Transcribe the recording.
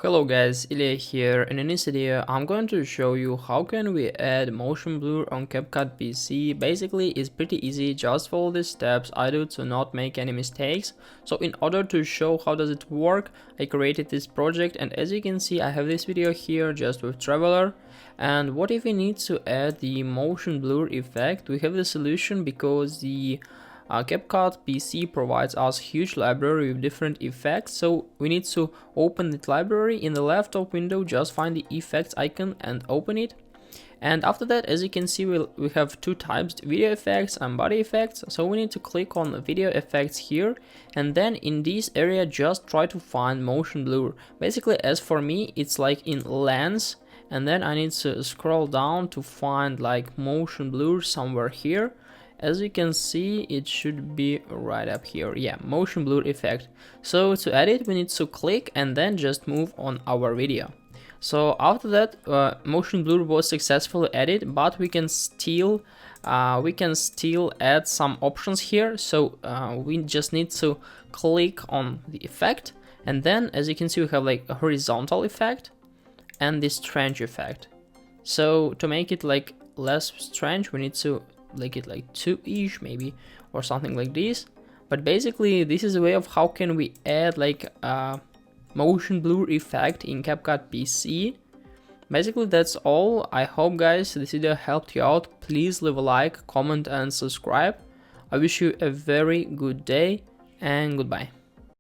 Hello guys, Ilya here, and in this video I'm going to show you how can we add motion blur on CapCut PC. Basically it's pretty easy, just follow the steps I do to not make any mistakes. So in order to show how does it work, I created this project, and as you can see I have this video here just with Traveler. And what if we need to add the motion blur effect? We have the solution because the CapCut PC provides us huge library with different effects, so we need to open that library. In the left top window, just find the effects icon and open it. And after that, as you can see, we have two types, video effects and body effects. So we need to click on video effects here, and then in this area just try to find motion blur. Basically, as for me, it's like in lens, and then I need to scroll down to find like motion blur somewhere here. As you can see, it should be right up here. Yeah, motion blur effect. So to add it, we need to click and then just move on our video. So after that, motion blur was successfully added, but we can still add some options here. So we just need to click on the effect, and then as you can see, we have like a horizontal effect and this strange effect. So to make it like less strange, we need to make it like 2-ish maybe, or something like this. But basically this is a way of how can we add like a motion blur effect in CapCut PC. Basically that's all. I hope guys this video helped you out. Please leave a like, comment and subscribe. I wish you a very good day and goodbye.